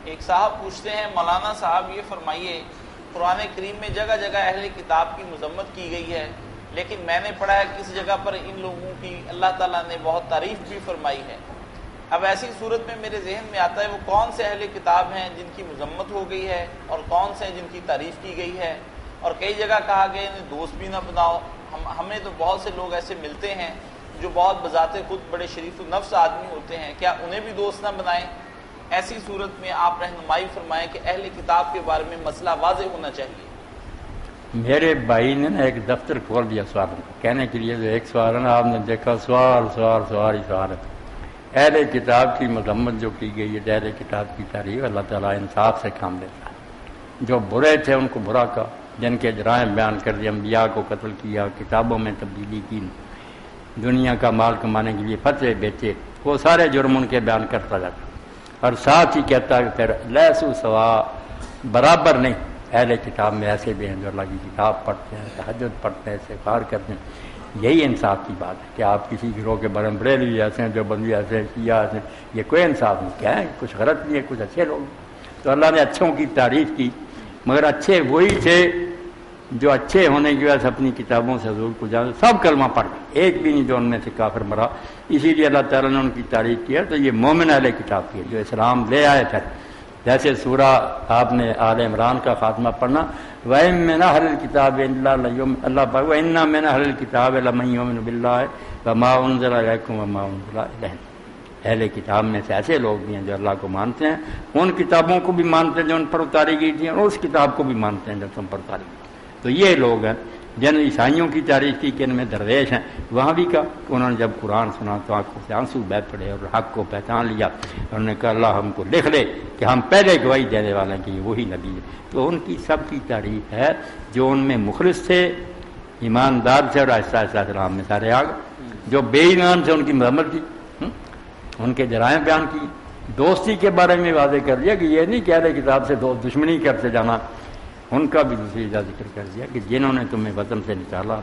ایک صاحب پوچھتے ہیں مولانا صاحب یہ فرمائیے قرآن کریم میں جگہ جگہ اہل کتاب کی مذمت کی گئی ہے، لیکن میں نے پڑھا ہے کسی جگہ پر ان لوگوں کی اللہ تعالیٰ نے بہت تعریف بھی فرمائی ہے۔ اب ایسی صورت میں میرے ذہن میں آتا ہے وہ کون سے اہل کتاب ہیں جن کی مذمت ہو گئی ہے اور کون سے ہیں جن کی تعریف کی گئی ہے؟ اور کئی جگہ کہا گیا انہیں دوست بھی نہ بناؤ۔ ہمیں تو بہت سے لوگ ایسے ملتے ہیں جو بہت بذات خود بڑے شریف النفس آدمی ہوتے ہیں، کیا انہیں بھی دوست نہ بنائیں؟ ایسی صورت میں آپ رہنمائی فرمائیں کہ اہل کتاب کے بارے میں مسئلہ واضح ہونا چاہیے۔ میرے بھائی نے نا ایک دفتر کھول دیا سوال کہنے کے لیے، جو ایک سوال ہے نا آپ نے دیکھا سوال ہی سوال ہے۔ اہل کتاب کی مذمت جو کی گئی ہے، اہل کتاب کی تعریف، اللہ تعالیٰ انصاف سے کام لیتا ہے۔ جو برے تھے ان کو برا کہا، جن کے جرائم بیان کر دیا، انبیاء کو قتل کیا، کتابوں میں تبدیلی کی، دنیا کا مال کمانے کے لیے فتوے بیچے، وہ سارے جرم ان کے بیان کرتا جاتا اور ساتھ ہی کہتا ہے کہ پھر لیسو سوا، برابر نہیں۔ اہل کتاب میں ایسے بھی ہیں جو اللہ کی کتاب پڑھتے ہیں، تہجد پڑھتے ہیں، استغفار کرتے ہیں۔ یہی انصاف کی بات ہے کہ آپ کسی گروہ کے بارے میں بریلوی ایسے ہیں، جو بندی ایسے ہیں، شیعہ ایسے ہیں، یہ کوئی انصاف نہیں۔ کیا ہے کچھ غلط نہیں ہے، کچھ اچھے لوگ۔ تو اللہ نے اچھوں کی تعریف کی، مگر اچھے وہی تھے جو اچھے ہونے کی وجہ سے اپنی کتابوں سے حضور کو جانتے، سب کلمہ پڑھ گئے، ایک بھی نہیں جو ان میں سے کافر مرا۔ اسی لیے اللہ تعالیٰ نے ان کی تعریف کیا۔ تو یہ مومن اہل کتاب کی ہے جو اسلام لے آئے تھے۔ جیسے سورہ آپ نے آل عمران کا خاتمہ پڑھنا، وَإِن مِّنْ أَهْلِ الْكِتَابِ إِلَّا لَيُؤْمِنُ، اللہ پاک وَإِنَّ مِّنْ أَهْلِ الْكِتَابِ لَمَن يُؤْمِنُ بِاللَّهِ وَمَا أُنزِلَ إِلَيْكُمْ وَمَا أُنزِلَ إِلَيْهِمْ۔ اہل کتاب میں سے ایسے لوگ بھی ہیں جو اللہ کو مانتے ہیں، ان کتابوں کو بھی مانتے ہیں جو ان پر اتاری گئی تھیں، اور اس کتاب کو بھی مانتے ہیں جو تم پر اتاری گئی۔ تو یہ لوگ ہیں جن عیسائیوں کی تعریف کی کہ ان میں درویش ہیں۔ وہاں بھی کہا کہ انہوں نے جب قرآن سنا تو آنکھوں سے آنسو بہہ پڑے اور حق کو پہچان لیا۔ انہوں نے کہا اللہ ہم کو لکھ لے کہ ہم پہلے گواہی دینے والے ہیں کہ یہ وہی نبی ہے۔ تو ان کی سب کی تعریف ہے جو ان میں مخلص تھے، ایماندار تھے، اور آہستہ آہستہ اسلام میں سارے آ گئے۔ جو بے ایمان تھے ان کی مذمت کی، ان کے جرائم بیان کی، دوستی کے بارے میں واضح کر دیا کہ یہ نہیں کہہ رہے کتاب سے دشمنی کرتے جانا۔ ان کا بھی دوسری جگہ ذکر کر دیا کہ جنہوں نے تمہیں وطن سے نکالا،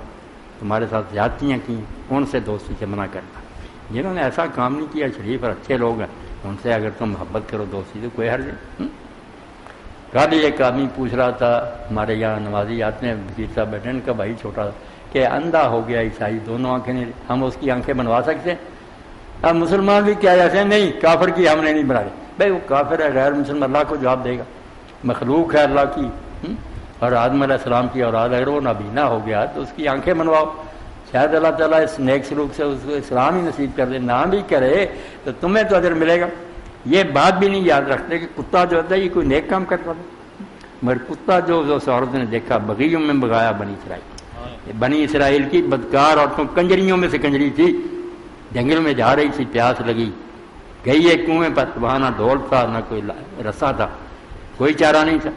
تمہارے ساتھ زیادتیاں کی، ان سے دوستی سے منع کرتا۔ جنہوں نے ایسا کام نہیں کیا، شریف اور اچھے لوگ ہیں، ان سے اگر تم محبت کرو دوستی تو کوئی حرج نہیں۔ کل ایک آدمی پوچھ رہا تھا، ہمارے یہاں نمازی آتے ہیں، وزیر صاحب بیٹھے، ان کا بھائی چھوٹا تھا کہ اندھا ہو گیا عیسائی، دونوں آنکھیں نہیں، ہم اس کی آنکھیں بنوا سکتے ہیں؟ اب مسلمان بھی کیا جیسے نہیں، کافر کی ہم نے نہیں بنا دی۔ بھائی وہ کافر ہے، غیر مسلم، اللہ کو جواب دے گا، مخلوق ہے اللہ کی، اور آدم علیہ السلام کی اولاد، اگر وہ نابینا ہو گیا تو اس کی آنکھیں بنواؤ، شاید اللہ تعالیٰ اس نیک سلوک سے اس کو اسلام ہی نصیب کر دے، نہ بھی کرے تو تمہیں تو اجر ملے گا۔ یہ بات بھی نہیں یاد رکھتے کہ کتا جو ہوتا ہے یہ کوئی نیک کام کرتا تھا، مگر کتا جو اس عورت نے دیکھا، بغیوں میں بغایا بنی اسرائیل، بنی اسرائیل کی بدکار عورتوں، کنجریوں میں سے کنجری تھی، جنگل میں جا رہی تھی، پیاس لگی، گئی ایک کنویں پر، وہاں نہ ڈھول تھا نہ کوئی رسا تھا، کوئی چارہ نہیں تھا،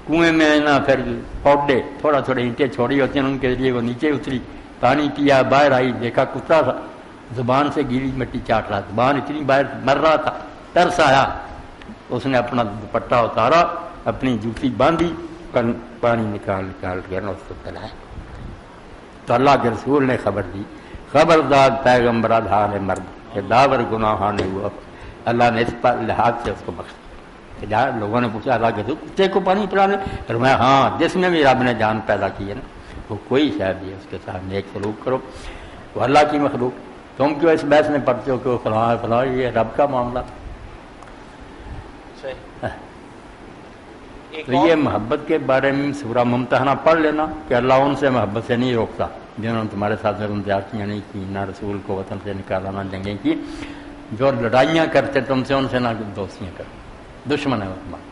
کنویں میں نہ پھر پودے، تھوڑا تھوڑے اینٹیں چھوڑی ہوتی ہیں ان کے ذریعے، وہ نیچے اتری، پانی پیا، باہر آئی، دیکھا کتا تھا، زبان سے گیلی مٹی چاٹ رہا، زبان اتنی باہر مر رہا تھا، ترس آیا، اس نے اپنا دوپٹہ اتارا، اپنی جوتی باندھی، پانی نکال کے اس کو پلایا۔ تو اللہ کے رسول نے خبر دی، خبردار پیغمبر دھان مرد کہ داور گناہ نے ہوا، اللہ نے اس پر لحاظ سے اس کو بخش دیا۔ لوگوں نے پوچھا اللہ کے کتے کو پانی پلانے، اور میں ہاں، جس میں بھی رب نے جان پیدا کی ہے نا، وہ کوئی شاید بھی اس کے ساتھ نیک سلوک کرو، وہ اللہ کی مخلوق، تم کیوں اس بحث میں پڑھتے ہو کہ وہ فلاں ہے فلاں، یہ رب کا معاملہ۔ تو یہ محبت کے بارے میں سورہ ممتحنہ پڑھ لینا کہ اللہ ان سے محبت سے نہیں روکتا جنہوں نے تمہارے ساتھ زیادتیاں نہیں کی، نہ رسول کو وطن سے نکالا، نہ جنگیں کی، جو لڑائیاں کرتے تم سے ان سے نہ دوستیاں کرو، دشمن ہے وہ تمہارا۔